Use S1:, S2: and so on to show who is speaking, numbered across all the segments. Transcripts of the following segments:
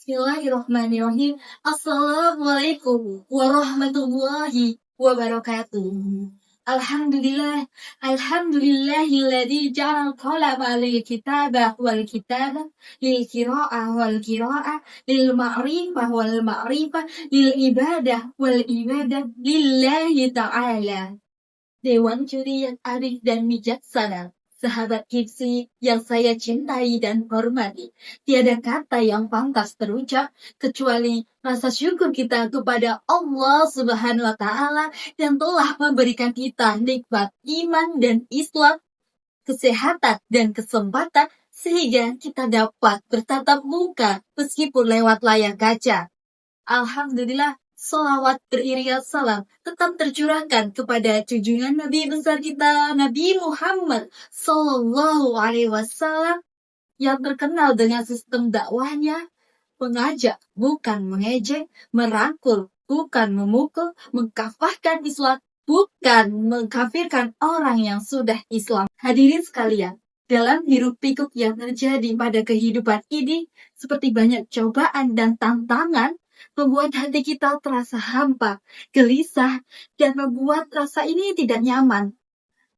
S1: Bismillahirrahmanirrahim. Assalamualaikum warahmatullahi wabarakatuh. Alhamdulillah, alhamdulillahilladzi ja'al qalama lil kitaba wal kitaba lil qira'ah wal qira'ah lil ma'rifah wal ma'rifah lil ibadah wal ibadah lillahi ta'ala. Dewan juri yang arif dan bijaksana, sahabat Kipsi yang saya cintai dan hormati, tiada kata yang pantas terucap kecuali rasa syukur kita kepada Allah Subhanahu wa Ta'ala yang telah memberikan kita nikmat iman dan Islam, kesehatan dan kesempatan sehingga kita dapat bertatap muka meskipun lewat layar kaca. Alhamdulillah, salawat beriringan salam tetap tercurahkan kepada junjungan Nabi besar kita, Nabi Muhammad Sallallahu Alaihi Wasallam yang terkenal dengan sistem dakwahnya, mengajak bukan mengejek, merangkul bukan memukul, mengkafahkan Islam bukan mengkafirkan orang yang sudah Islam. Hadirin sekalian, dalam hiruk pikuk yang terjadi pada kehidupan ini, seperti banyak cobaan dan tantangan, membuat hati kita terasa hampa, gelisah, dan membuat rasa ini tidak nyaman.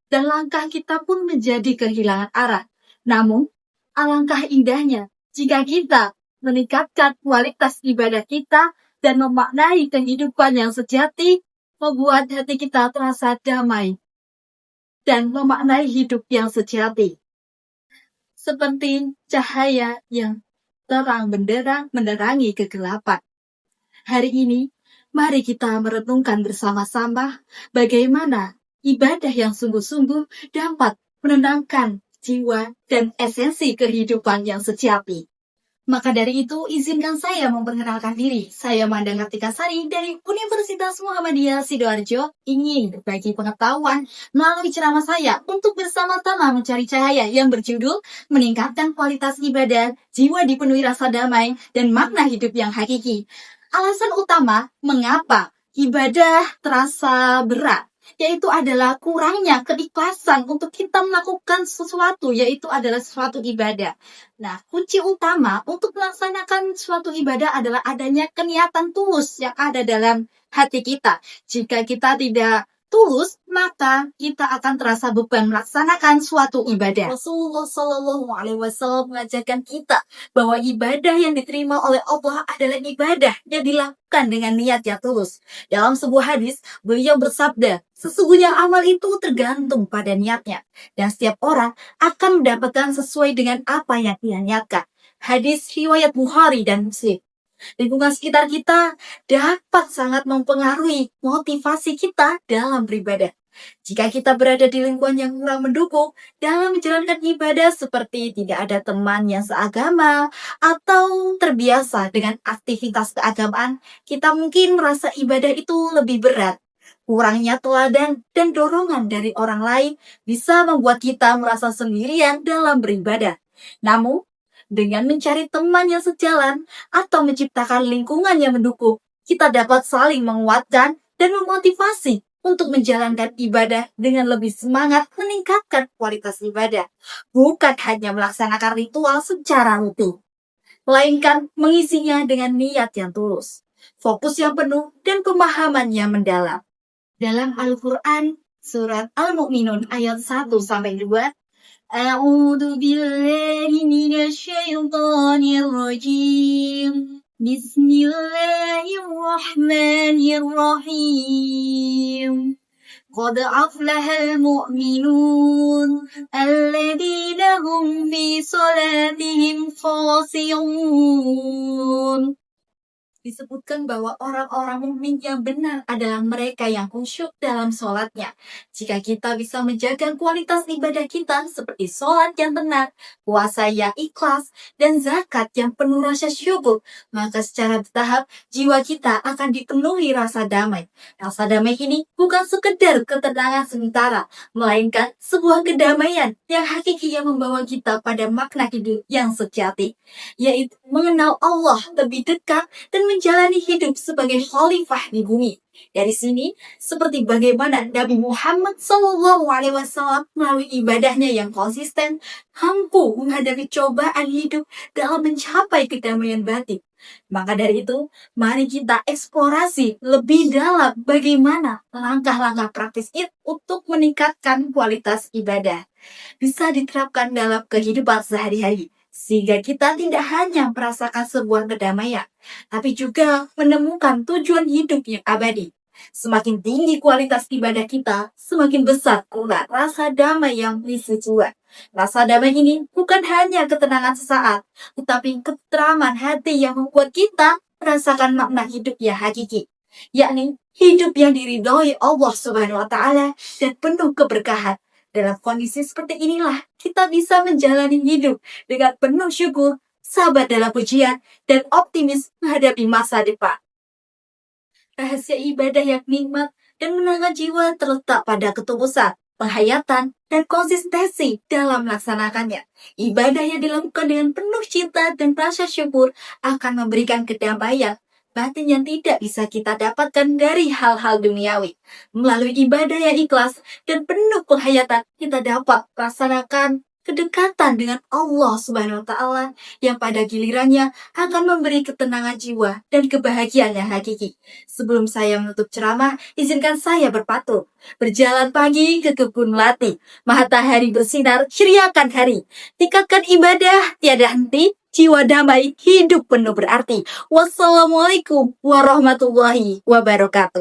S1: Dan langkah kita pun menjadi kehilangan arah. Namun, alangkah indahnya jika kita meningkatkan kualitas ibadah kita dan memaknai kehidupan yang sejati, membuat hati kita terasa damai dan memaknai hidup yang sejati. Seperti cahaya yang terang benderang menerangi kegelapan. Hari ini, mari kita merenungkan bersama-sama bagaimana ibadah yang sungguh-sungguh dapat menenangkan jiwa dan esensi kehidupan yang sejati. Maka dari itu, izinkan saya memperkenalkan diri. Saya Manda Kartika Sari dari Universitas Muhammadiyah Sidoarjo, ingin berbagi pengetahuan melalui ceramah saya untuk bersama-sama mencari cahaya yang berjudul Meningkatkan Kualitas Ibadah, Jiwa Dipenuhi Rasa Damai, dan Makna Hidup yang Hakiki. Alasan utama mengapa ibadah terasa berat, yaitu adalah kurangnya keikhlasan untuk kita melakukan sesuatu, yaitu adalah suatu ibadah. Nah, kunci utama untuk melaksanakan suatu ibadah adalah adanya keniatan tulus yang ada dalam hati kita. Jika kita tidak tulus, maka kita akan terasa beban melaksanakan suatu ibadah. Rasulullah Shallallahu Alaihi Wasallam mengajarkan kita bahwa ibadah yang diterima oleh Allah adalah ibadah yang dilakukan dengan niat yang tulus. Dalam sebuah hadis, beliau bersabda, sesungguhnya amal itu tergantung pada niatnya, dan setiap orang akan mendapatkan sesuai dengan apa yang ia niatkan. Hadis riwayat Bukhari dan Muslim. Lingkungan sekitar kita dapat sangat mempengaruhi motivasi kita dalam beribadah. Jika kita berada di lingkungan yang kurang mendukung dalam menjalankan ibadah seperti tidak ada teman yang seagama atau terbiasa dengan aktivitas keagamaan, kita mungkin merasa ibadah itu lebih berat. Kurangnya teladan dan dorongan dari orang lain bisa membuat kita merasa sendirian dalam beribadah. Namun, dengan mencari teman yang sejalan atau menciptakan lingkungan yang mendukung, kita dapat saling menguatkan dan memotivasi untuk menjalankan ibadah dengan lebih semangat meningkatkan kualitas ibadah. Bukan hanya melaksanakan ritual secara rutin, melainkan mengisinya dengan niat yang tulus, fokus yang penuh, dan pemahaman yang mendalam. Dalam Al-Quran, surat Al-Mu'minun ayat 1-2, A'udzu billahi minasyaitonir rajim. Bismillahirrahmanirrahim. Qad aflahal mu'minun alladzina hum fi salatihim khashi'un. Disebutkan bahwa orang-orang mukmin yang benar adalah mereka yang khusyuk dalam sholatnya. Jika kita bisa menjaga kualitas ibadah kita seperti sholat yang benar, puasa yang ikhlas, dan zakat yang penuh rasa syukur, maka secara bertahap jiwa kita akan dipenuhi rasa damai. Rasa damai ini bukan sekedar ketenangan sementara, melainkan sebuah kedamaian yang hakiki yang membawa kita pada makna hidup yang sejati, yaitu mengenal Allah lebih dekat dan menjalani hidup sebagai khalifah di bumi. Dari sini, seperti bagaimana Nabi Muhammad SAW melalui ibadahnya yang konsisten, mampu menghadapi cobaan hidup dalam mencapai kedamaian batin. Maka dari itu, mari kita eksplorasi lebih dalam bagaimana langkah-langkah praktis untuk meningkatkan kualitas ibadah. Bisa diterapkan dalam kehidupan sehari-hari, sehingga kita tidak hanya merasakan sebuah kedamaian, tapi juga menemukan tujuan hidup yang abadi. Semakin tinggi kualitas ibadah kita, semakin besar pula rasa damai yang berisi jiwa. Rasa damai ini bukan hanya ketenangan sesaat, tetapi ketentraman hati yang membuat kita merasakan makna hidup yang hakiki, yakni hidup yang diridhoi Allah Subhanahu wa Ta'ala dan penuh keberkahan. Dalam kondisi seperti inilah kita bisa menjalani hidup dengan penuh syukur, sabar dalam ujian, dan optimis menghadapi masa depan. Rahasia ibadah yang nikmat dan menangkan jiwa terletak pada ketulusan, penghayatan, dan konsistensi dalam melaksanakannya. Ibadah yang dilakukan dengan penuh cinta dan rasa syukur akan memberikan kedamaian batin yang tidak bisa kita dapatkan dari hal-hal duniawi. Melalui ibadah yang ikhlas dan penuh penghayatan, kita dapat melaksanakan kedekatan dengan Allah Subhanahu wa Ta'ala yang pada gilirannya akan memberi ketenangan jiwa dan kebahagiaan yang hakiki. Sebelum saya menutup ceramah, izinkan saya berpatur. Berjalan pagi ke kebun melati, matahari bersinar, ceriakan hari. Tingkatkan ibadah, tiada henti, jiwa damai, hidup penuh berarti. Wassalamualaikum warahmatullahi wabarakatuh.